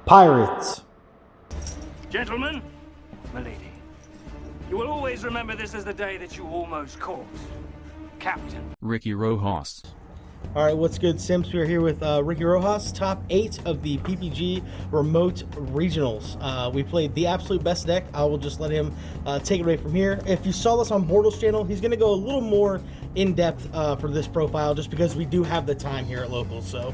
Pirates. Gentlemen, milady, you will always remember this as the day that you almost caught Captain Ricky Rojas. All right, what's good, Simps? We're here with Ricky Rojas, top 8 of the PPG Remote Regionals. We played the absolute best deck. I will just let him take it away from here. If you saw this on Bortles' channel, he's going to go a little more in-depth for this profile just because we do have the time here at Locals. So,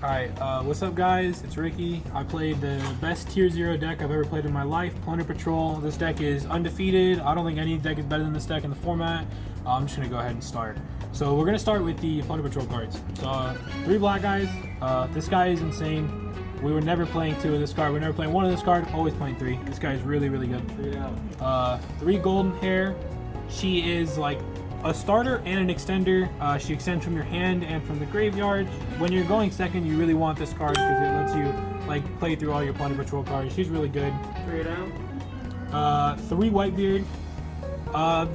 Alright, what's up guys? It's Ricky. I played the best tier 0 deck I've ever played in my life, Plunder Patrol. This deck is undefeated. I don't think any deck is better than this deck in the format. I'm just going to go ahead and start. So we're going to start with the Plunder Patrol cards. So 3 black guys. This guy is insane. We were never playing 2 of this card. We're never playing 1 of this card. Always playing 3. This guy is really, really good. 3 golden hair. She is like a starter and an extender. She extends from your hand and from the graveyard. When you're going second, you really want this card because it lets you like play through all your Plunder Patrol cards. She's really good. 3 down. 3 Whitebeard.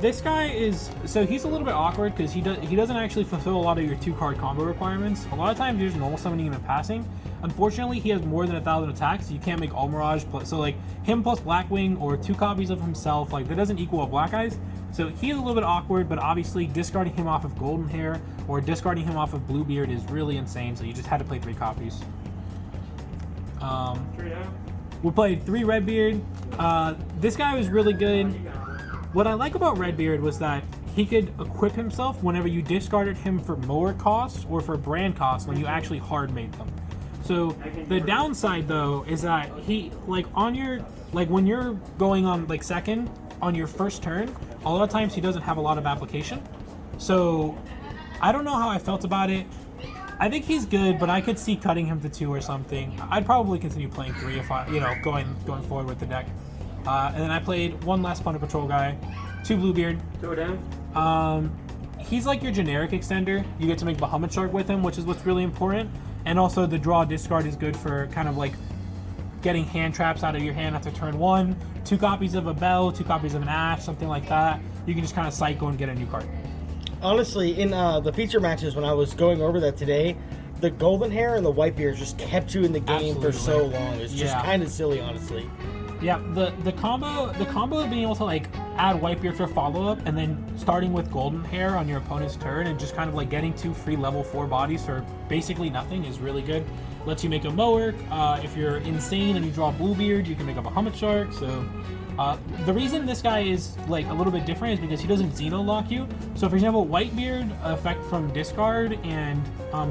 This guy is, so he's a little bit awkward because he doesn't actually fulfill a lot of your 2-card combo requirements. A lot of times you're just normal summoning him and passing. Unfortunately, he has more than 1,000 attacks, so you can't make All Mirage plus, so like him plus Blackwing or 2 copies of himself, like that doesn't equal a black eyes. So he's a little bit awkward, but obviously discarding him off of Golden Hair or discarding him off of Bluebeard is really insane, so you just had to play 3 copies. 3 down. We played 3 Redbeard. This guy was really good. What I like about Redbeard was that he could equip himself whenever you discarded him for mower costs or for brand costs when you actually hard made them. So the downside though is that he, like on your, like when you're going on like second on your first turn, a lot of times he doesn't have a lot of application. So I don't know how I felt about it. I think he's good, but I could see cutting him to 2 or something. I'd probably continue playing 3 if I, going forward with the deck. And then I played 1 last Plunder Patrol guy, 2 Bluebeard. 2 down. He's like your generic extender. You get to make Bahamut Shark with him, which is what's really important. And also the draw discard is good for kind of like getting hand traps out of your hand after turn 1. 2 copies of a Bell, 2 copies of an Ash, something like that. You can just kind of cycle and get a new card. honestly, in the feature matches when I was going over that today, the golden hair and the Whitebeard just kept you in the game for so long. It's just kind of silly, honestly. Yeah, the combo of being able to like add Whitebeard for follow-up and then starting with golden hair on your opponent's turn and just kind of like getting 2 free level 4 bodies for basically nothing is really good. Lets you make a mower. If you're insane and you draw Bluebeard, you can make up a Bahamut Shark. So the reason this guy is like a little bit different is because he doesn't Xeno lock you. So for example, Whitebeard effect from discard and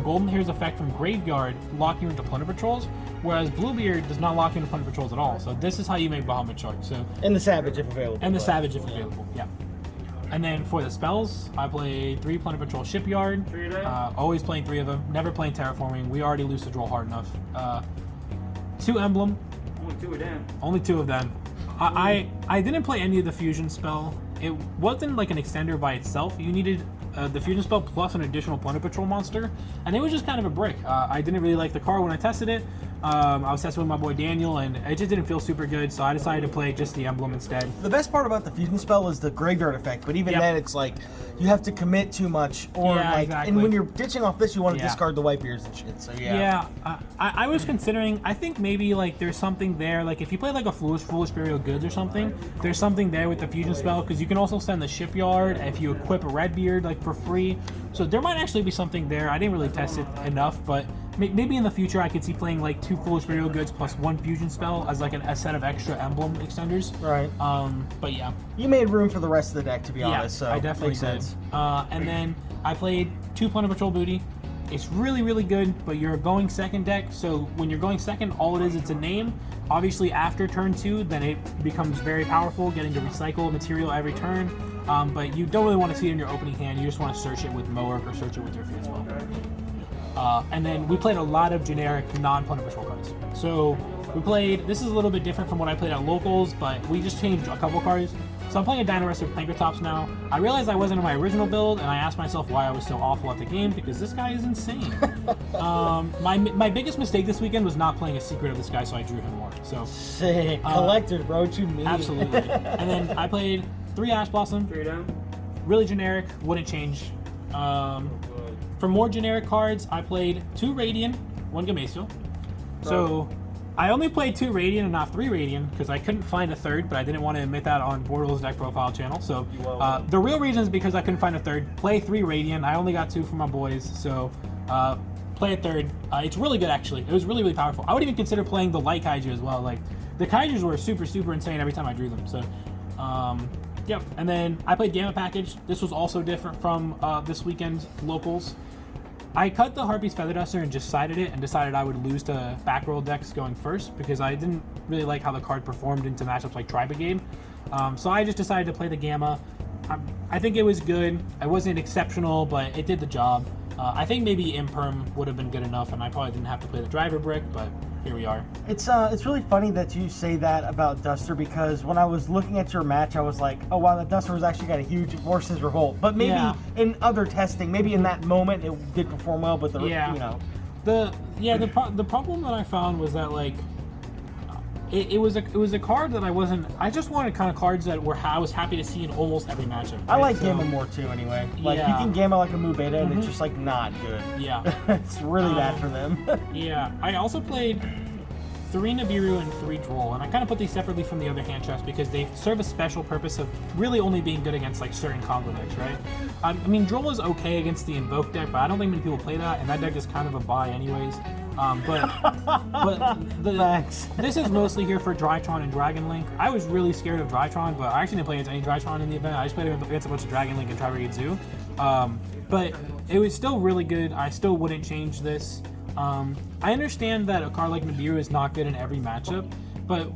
golden hair's effect from graveyard lock you into Plunder Patrols, whereas Bluebeard does not lock you into Plunder Patrols at all. So this is how you make Bahamut Shark. So and the Savage if available. And the Savage if available, yeah. And then for the spells, I played 3 Plunder Patrol Shipyard. Always playing 3 of them. Never playing Terraforming. We already lose the draw hard enough. 2 Emblem. Only 2 of them. Only 2 of them. I didn't play any of the Fusion spell. It wasn't like an extender by itself. You needed the Fusion spell plus an additional Plunder Patrol monster, and it was just kind of a brick. I didn't really like the card when I tested it. I was testing with my boy Daniel, and it just didn't feel super good, so I decided to play just the Emblem instead. The best part about the fusion spell is the graveyard effect, but even then it's like you have to commit too much, or and when you're ditching off this, you want to discard the Whitebeards and shit. So I was considering. I think maybe like there's something there. Like if you play like a foolish burial goods or something, there's something there with the fusion spell because you can also send the Shipyard if you equip a Redbeard like for free. So there might actually be something there. I didn't really test it enough, but maybe in the future I could see playing like 2 foolish burial goods plus 1 fusion spell as like a set of extra emblem extenders. Right. But yeah. You made room for the rest of the deck, to be honest. So I definitely did. And then I played 2 Plunder Patrol Booty. It's really, really good, but you're going second deck, so when you're going second, all it is, it's a name. Obviously, after turn 2, then it becomes very powerful, getting to recycle material every turn. But you don't really want to see it in your opening hand. You just want to search it with Mower or search it with your field spell. And then we played a lot of generic non-Plunder Patrol cards. So we played, this is a little bit different from what I played at Locals, but we just changed a couple cards. So I'm playing a Dino Wrestler Plankertops now. I realized I wasn't in my original build, and I asked myself why I was so awful at the game, because this guy is insane. My biggest mistake this weekend was not playing a secret of this guy, so I drew him more. So sick. Collector, bro, what you mean? Absolutely. And then I played 3 Ash Blossom. 3 down. Really generic, wouldn't change. For more generic cards, I played 2 Radiant, 1 Gameciel. So I only played 2 Radiant and not 3 Radiant because I couldn't find a third, but I didn't want to admit that on Bordel's deck profile channel. So the real reason is because I couldn't find a third. Play 3 Radiant. I only got 2 for my boys, so play a third. It's really good, actually. It was really, really powerful. I would even consider playing the light kaiju as well. Like, the kaijus were super, super insane every time I drew them. So, yep. And then I played Gamma Package. This was also different from this weekend's locals. I cut the Harpy's Feather Duster and just sided it and decided I would lose to back roll decks going first because I didn't really like how the card performed into matchups like Tri-Brigade. So I just decided to play the Gamma. I think it was good. It wasn't exceptional, but it did the job. I think maybe Imperm would have been good enough, and I probably didn't have to play the Driver Brick, but here we are. It's really funny that you say that about Duster because when I was looking at your match, I was like, oh wow, that Duster was actually got a huge Forces Revolt. But maybe in other testing, maybe in that moment it did perform well, but you know. The problem that I found was that like it was a card that I just wanted kind of cards that I was happy to see in almost every matchup. Right? I like Gamma more too anyway. Like you can Gamma like a Mu Beta and it's just like not good. Yeah. It's really bad for them. Yeah. I also played 3 Nibiru and 3 Droll, and I kind of put these separately from the other hand traps because they serve a special purpose of really only being good against like certain combo decks, right? I mean, Droll is okay against the Invoke deck, but I don't think many people play that, and that deck is kind of a buy anyways. This is mostly here for Drytron and Dragon Link. I was really scared of Drytron, but I actually didn't play against any Drytron in the event. I just played against a bunch of Dragon Link and Tri-Brigade Zoo. But it was still really good. I still wouldn't change this. I understand that a card like Nibiru is not good in every matchup, but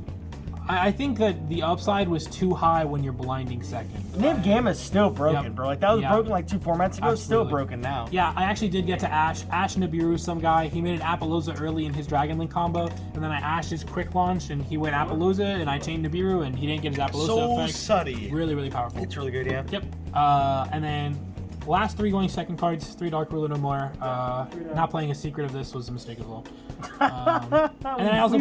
I think that the upside was too high when you're blinding second. Nib Gamma is still broken, bro. Like that was broken like 2 formats ago. It's still broken now. Yeah, I actually did get to Ash Nibiru, some guy. He made an Appaloosa early in his Dragon Link combo, and then I Ashed his quick launch, and he went Appaloosa, and I chained Nibiru, and he didn't get his Appaloosa effect. Suddy. Really, really powerful. It's really good, yeah. Yep. And then last 3 going second cards, 3 Dark Ruler no more. Not playing a secret of this was a mistake as well. And then I also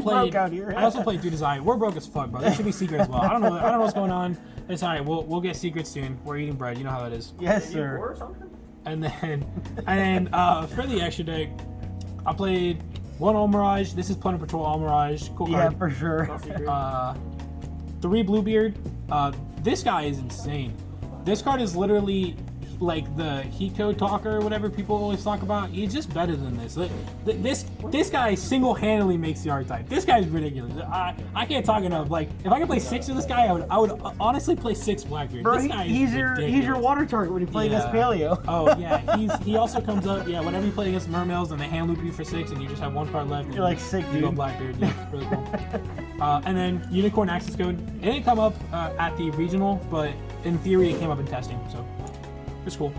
played Dude Desire. We're broke as fuck, bro. There should be secret as well. I don't know what's going on. It's alright. We'll get secrets soon. We're eating bread. You know how that is. Yes, sir. And then for the extra deck, I played 1 Almirage. This is Plunder Patrol Almirage. Cool card. Yeah, for sure. 3 Bluebeard. This guy is insane. This card is literally like the heat code talker or whatever people always talk about. He's just better than this. Like, this guy single-handedly makes the archetype. This guy's ridiculous. I can't talk enough. Like, if I could play 6 of this guy, I would honestly play 6 Blackbeard. Bro, this guy he's your water target when you play against Paleo. Oh yeah, he also comes up. Yeah, whenever you play against Mermails and they hand loop you for 6 and you just have 1 card left. You're like sick, dude. You go Blackbeard. Yeah, really cool. And then Unicorn Access Code. It didn't come up at the regional, but in theory it came up in testing. So. It's cool.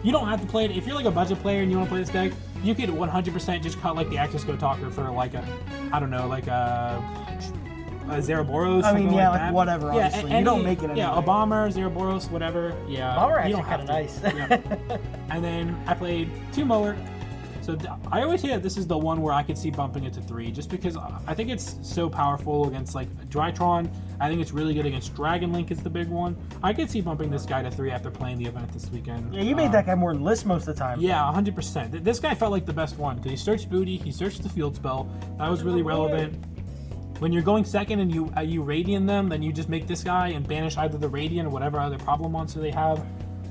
You don't have to play it. If you're like a budget player and you want to play this deck, you could 100% just cut like the Access Code Talker for like a Zeraboros. I mean, yeah, like that. whatever. Honestly, you don't make it. Yeah, a Bomber, Zeraboros, whatever. Yeah, Bomber you actually don't have kind of nice. Yeah. And then I played 2 Mower. So I always say that this is the one where I could see bumping it to 3, just because I think it's so powerful against like Drytron. I think it's really good against Dragon Link is the big one. I could see bumping this guy to 3 after playing the event this weekend. Yeah, you made that guy more than list most of the time. Yeah, 100%. This guy felt like the best one because he searched booty, he searched the field spell. That was really relevant. When you're going second and you Radiant them, then you just make this guy and banish either the Radiant or whatever other problem monster they have.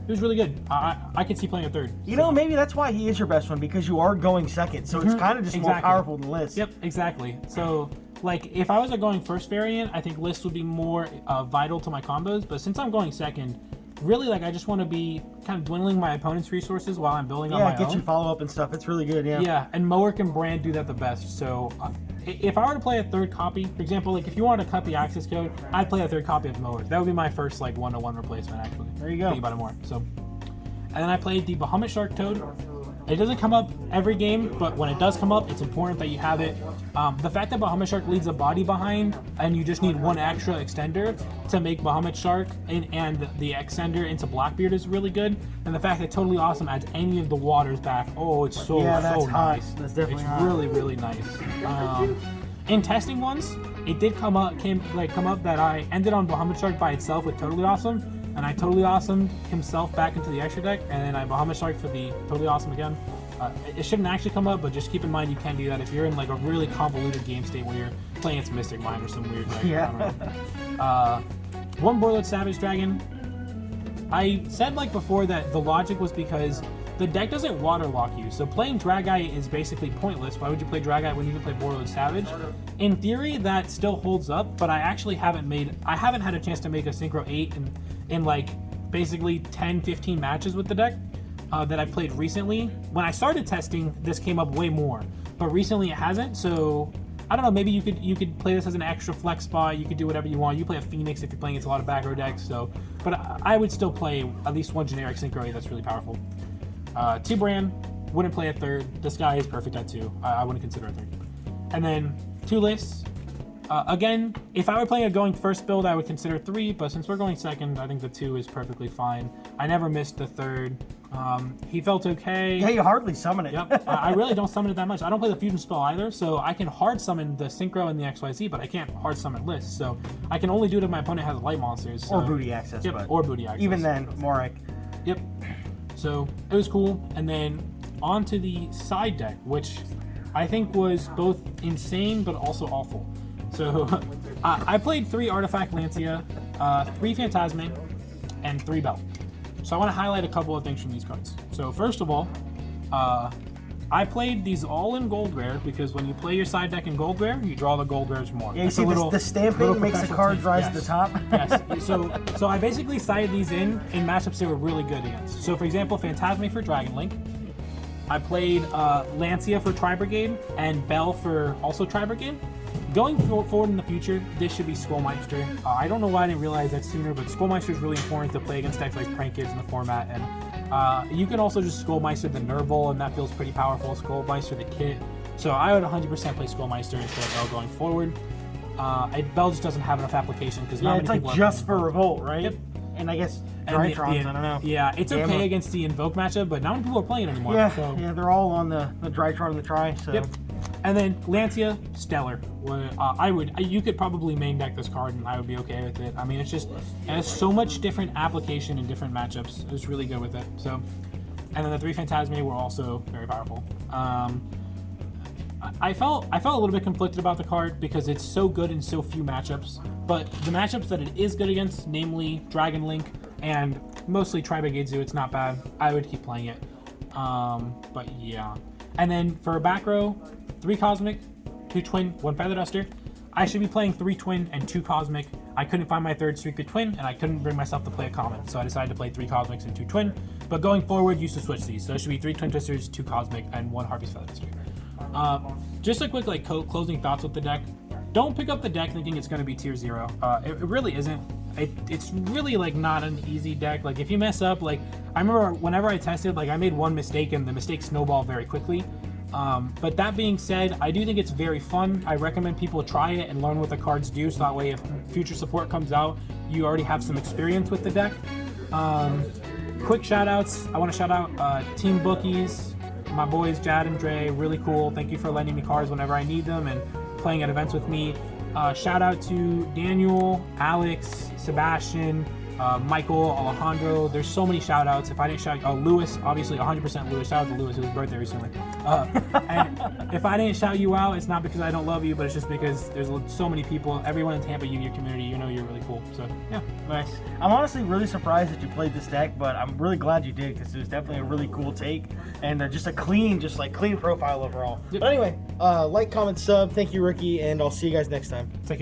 It was really good. I could see playing a 3rd. You know, maybe that's why he is your best one, because you are going second, so it's kind of just more powerful than List. Yep, exactly. So, like, if I was a going first variant, I think List would be more vital to my combos, but since I'm going second, really, like, I just want to be kind of dwindling my opponent's resources while I'm building on my own. Yeah, get you follow-up and stuff. It's really good, yeah. Yeah, and Mowerk and Brand do that the best, so... if I were to play a 3rd copy, for example, like if you wanted to cut the access code, I'd play a 3rd copy of Mowerk. That would be my first like 1-to-1 replacement, actually. There you go. Think about it more. So, and then I played the Bahamut Shark Toad. It doesn't come up every game, but when it does come up, it's important that you have it. The fact that Bahamut Shark leaves a body behind, and you just need 1 extra extender to make Bahamut Shark and the extender into Blackbeard is really good. And the fact that Totally Awesome adds any of the waters back, oh, it's so that's hot. nice. That's definitely hot. Really, really nice. In testing ones, it did come up that I ended on Bahamut Shark by itself with Totally Awesome, and I Totally Awesomed himself back into the extra deck, and then I Bahamut Shark for the Totally Awesome again. It shouldn't actually come up, but just keep in mind you can do that if you're in like a really convoluted game state where you're playing its Mystic Mine or some weird. Like, Yeah. One Boiled Savage Dragon. I said like before that the logic was because the deck doesn't waterlock you, so playing Dragite is basically pointless. Why would you play Dragite when you can play Boiled Savage? In theory, that still holds up, but I actually haven't had a chance to make a Synchro 8 in like basically 10-15 matches with the deck that I played recently. When I started testing, this came up way more, but recently it hasn't. So I don't know. Maybe you could play this as an extra flex spot. You could do whatever you want. You play a Phoenix if you're playing against a lot of back row decks. So, but I would still play at least one generic Synchro 8 that's really powerful. 2 Brand, wouldn't play a third. This guy is perfect at 2. I wouldn't consider a third. And then 2 lists. Again, if I were playing a going first build, I would consider 3, but since we're going second, I think the 2 is perfectly fine. I never missed the third. He felt okay. Yeah, you hardly summon it. Yep. I really don't summon it that much. I don't play the fusion spell either, so I can hard summon the Synchro and the XYZ, but I can't hard summon lists. So I can only do it if my opponent has light monsters. So. Or booty access. Yep, but or booty access. even then, more like. Yep. So it was cool. And then on to the side deck, which I think was both insane but also awful. So I played 3 Artifact Lancia, 3 Phantasme, and 3 Belt. So I want to highlight a couple of things from these cards. So first of all, I played these all in gold rare because when you play your side deck in gold rare, you draw the gold rares more. Yeah, you see the stamping makes the card rise to the top. Yes. So I basically sided these in matchups they were really good against. So for example, Phantasme for Dragon Link. I played Lancia for Tri Brigade and Bell for also Tri Brigade. Going forward in the future, this should be Skullmeister. I don't know why I didn't realize that sooner, but Skullmeister is really important to play against decks like Prank Kids in the format. And you can also just Skullmeister the Nerval, and that feels pretty powerful. Skullmeister the Kit. So I would 100% play Skullmeister instead of Bell going forward. Bell just doesn't have enough application because not it's many like people just for Revolt, right? Yep. And I guess And Drytrons, I don't know. Yeah, it's Gamma. okay against the Invoke matchup, but not many people are playing it anymore. Yeah, so. yeah, they're all on the Drytron and the Tri. So. Yep. And then Lancia, Stellar. You could probably main deck this card and I would be okay with it. I mean, it has so much different application in different matchups. It was really good with it. So, and then the 3 Phantasme were also very powerful. I felt a little bit conflicted about the card because it's so good in so few matchups. But the matchups that it is good against, namely Dragon Link and mostly Tri Brigade Zoo, it's not bad. I would keep playing it. But yeah. And then for back row, 3 Cosmic, 2 Twin, 1 Feather Duster. I should be playing 3 Twin and 2 Cosmic. I couldn't find my third Streak the Twin, and I couldn't bring myself to play a common, so I decided to play 3 Cosmics and 2 Twin. But going forward, you should switch these. So it should be 3 Twin Twisters, 2 Cosmic, and 1 Harpy's Feather Duster. Just a quick closing thoughts with the deck. Don't pick up the deck thinking it's going to be tier 0. It really isn't. It's really like not an easy deck. Like if you mess up, like I remember whenever I tested, like I made one mistake and the mistake snowballed very quickly. But that being said, I do think it's very fun. I recommend people try it and learn what the cards do, so that way if future support comes out, you already have some experience with the deck. Quick shout outs. I want to shout out Team Bookies, my boys Jad and Dre, really cool. Thank you for lending me cards whenever I need them and playing at events with me. Shout out to Daniel, Alex, Sebastian, Michael, Alejandro. There's so many shout outs. If I didn't shout Lewis, obviously 100% Lewis. Shout out to Lewis, it was his birthday recently. And if I didn't shout you out, it's not because I don't love you, but it's just because there's so many people. Everyone in Tampa, your community, you know you're really cool. So yeah. Nice. I'm honestly really surprised that you played this deck, but I'm really glad you did because it was definitely a really cool take and just a clean profile overall. Yep. But anyway, like, comment, sub. Thank you, Ricky, and I'll see you guys next time. Take